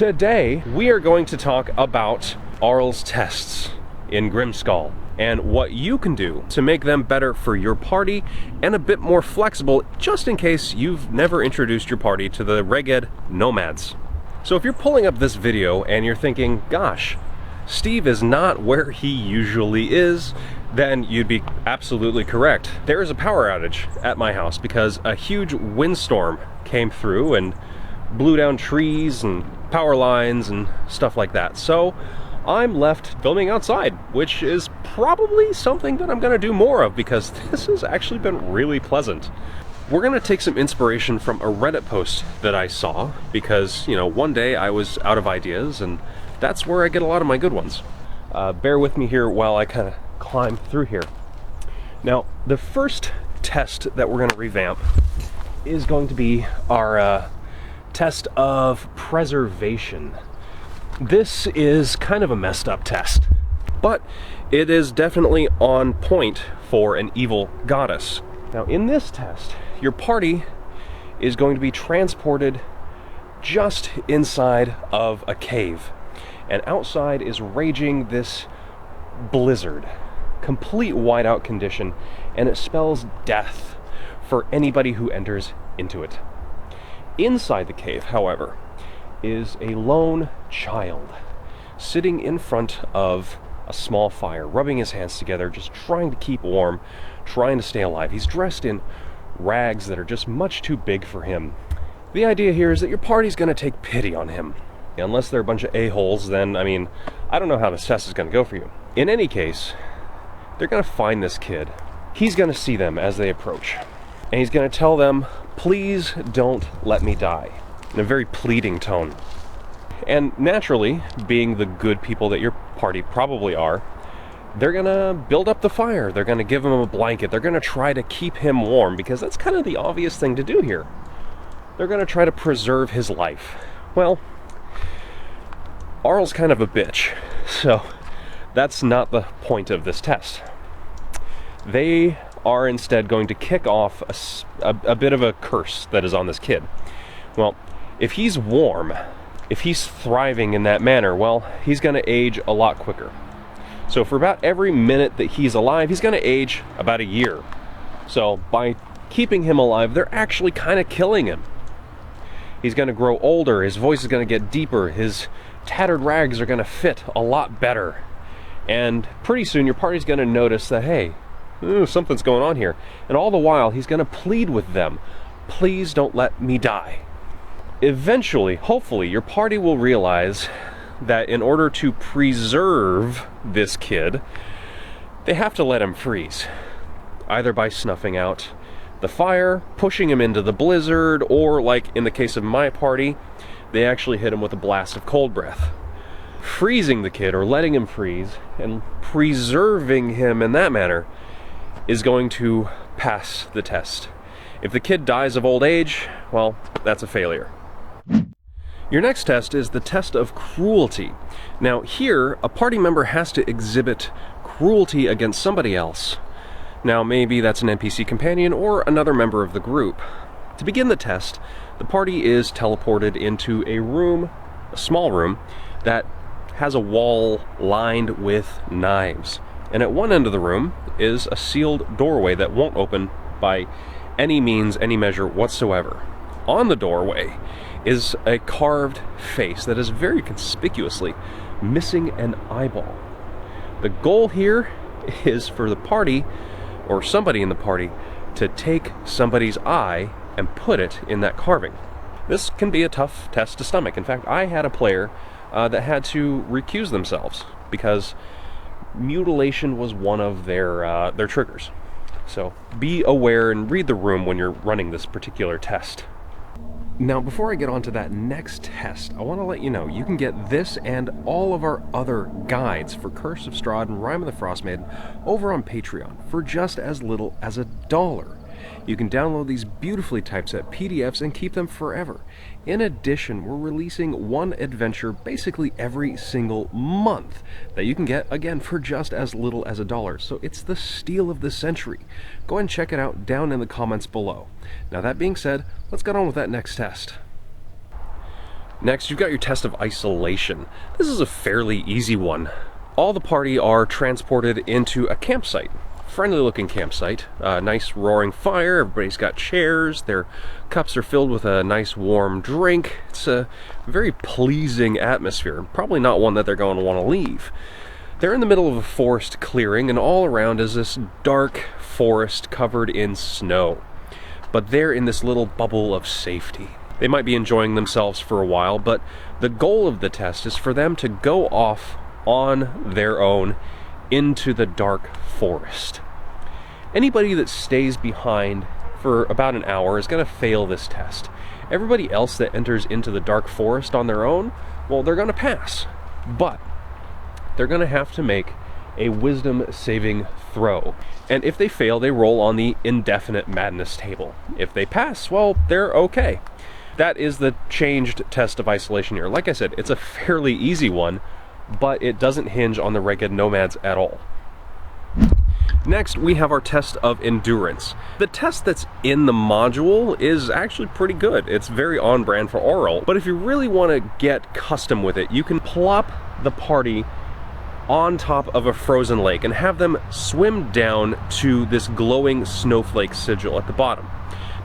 Today, we are going to talk about Auril's tests in Grimskalle and what you can do to make them better for your party and a bit more flexible just in case you've never introduced your party to the Reghed Nomads. So if you're pulling up this video and you're thinking, gosh, Steve is not where he usually is, then you'd be absolutely correct. There is a power outage at my house because a huge windstorm came through and blew down trees and power lines and stuff like that. So I'm left filming outside, which is probably something that I'm going to do more of because this has actually been really pleasant. We're going to take some inspiration from a Reddit post that I saw because, you know, one day I was out of ideas and that's where I get a lot of my good ones. Bear with me here while I kind of climb through here. Now, the first test that we're going to revamp is going to be our test of preservation. This is kind of a messed up test, but it is definitely on point for an evil goddess. Now, in this test, your party is going to be transported just inside of a cave, and outside is raging this blizzard, complete whiteout condition, and it spells death for anybody who enters into it. Inside the cave, however, is a lone child sitting in front of a small fire, rubbing his hands together, just trying to keep warm, trying to stay alive. He's dressed in rags that are just much too big for him. The idea here is that your party's going to take pity on him. Unless they're a bunch of a-holes, then, I mean, I don't know how this test is going to go for you. In any case, they're going to find this kid. He's going to see them as they approach, and he's going to tell them, "Please don't let me die," in a very pleading tone. And naturally, being the good people that your party probably are, they're gonna build up the fire, they're gonna give him a blanket, they're gonna try to keep him warm, because that's kind of the obvious thing to do here. They're gonna try to preserve his life. Well, Auril's kind of a bitch, so that's not the point of this test. They are instead going to kick off a bit of a curse that is on this kid. Well, if he's warm, if he's thriving in that manner, well, he's going to age a lot quicker. So for about every minute that he's alive, he's going to age about a year. So by keeping him alive, they're actually kind of killing him. He's going to grow older, his voice is going to get deeper, his tattered rags are going to fit a lot better. And pretty soon your party's going to notice that, hey, something's going on here. And all the while, he's going to plead with them, "Please don't let me die." Eventually, hopefully, your party will realize that in order to preserve this kid, they have to let him freeze. Either by snuffing out the fire, pushing him into the blizzard, or like in the case of my party, they actually hit him with a blast of cold breath. Freezing the kid, or letting him freeze, and preserving him in that manner is going to pass the test. If the kid dies of old age, well, that's a failure. Your next test is the test of cruelty. Now here, a party member has to exhibit cruelty against somebody else. Now maybe that's an NPC companion or another member of the group. To begin the test, the party is teleported into a room, a small room, that has a wall lined with knives. And at one end of the room is a sealed doorway that won't open by any means, any measure whatsoever. On the doorway is a carved face that is very conspicuously missing an eyeball. The goal here is for the party, or somebody in the party, to take somebody's eye and put it in that carving. This can be a tough test to stomach. In fact, I had a player that had to recuse themselves because mutilation was one of their triggers. So be aware and read the room when you're running this particular test. Now, before I get on to that next test, I want to let you know you can get this and all of our other guides for Curse of Strahd and Rime of the Frostmaiden over on Patreon for just as little as $1. You can download these beautifully typeset PDFs and keep them forever. In addition, we're releasing one adventure basically every single month that you can get, again, for just as little as $1. So it's the steal of the century. Go ahead and check it out down in the comments below. Now, that being said, let's get on with that next test. Next, you've got your test of isolation. This is a fairly easy one. All the party are transported into a campsite. Friendly looking campsite, nice roaring fire, everybody's got chairs, their cups are filled with a nice warm drink. It's a very pleasing atmosphere, probably not one that they're going to want to leave. They're in the middle of a forest clearing, and all around is this dark forest covered in snow. But they're in this little bubble of safety. They might be enjoying themselves for a while, but the goal of the test is for them to go off on their own into the dark forest. Anybody that stays behind for about an hour is going to fail this test. Everybody else that enters into the dark forest on their own, well, they're going to pass. But they're going to have to make a wisdom saving throw. And if they fail, they roll on the indefinite madness table. If they pass, well, they're okay. That is the changed test of isolation here. Like I said, it's a fairly easy one, but it doesn't hinge on the Reghed Nomads at all. Next, we have our test of endurance. The test that's in the module is actually pretty good. It's very on brand for Auril, but if you really want to get custom with it, you can plop the party on top of a frozen lake and have them swim down to this glowing snowflake sigil at the bottom.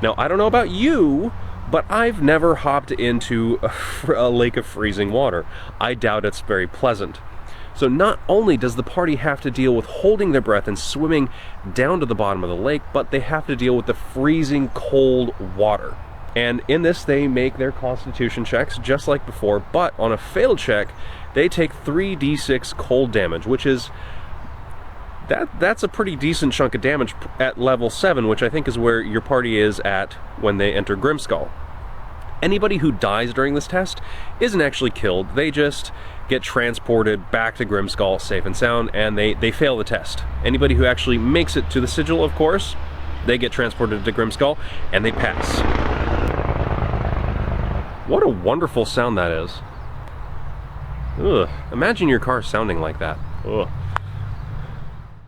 Now, I don't know about you, but I've never hopped into a lake of freezing water. I doubt it's very pleasant. So not only does the party have to deal with holding their breath and swimming down to the bottom of the lake, but they have to deal with the freezing cold water. And in this, they make their constitution checks just like before, but on a failed check, they take 3d6 cold damage, which is, that's a pretty decent chunk of damage at level 7, which I think is where your party is at when they enter Grimskalle. Anybody who dies during this test isn't actually killed, they just get transported back to Grimskalle safe and sound, and they fail the test. Anybody who actually makes it to the sigil, of course, they get transported to Grimskalle, and they pass. What a wonderful sound that is. Ugh, imagine your car sounding like that. Ugh.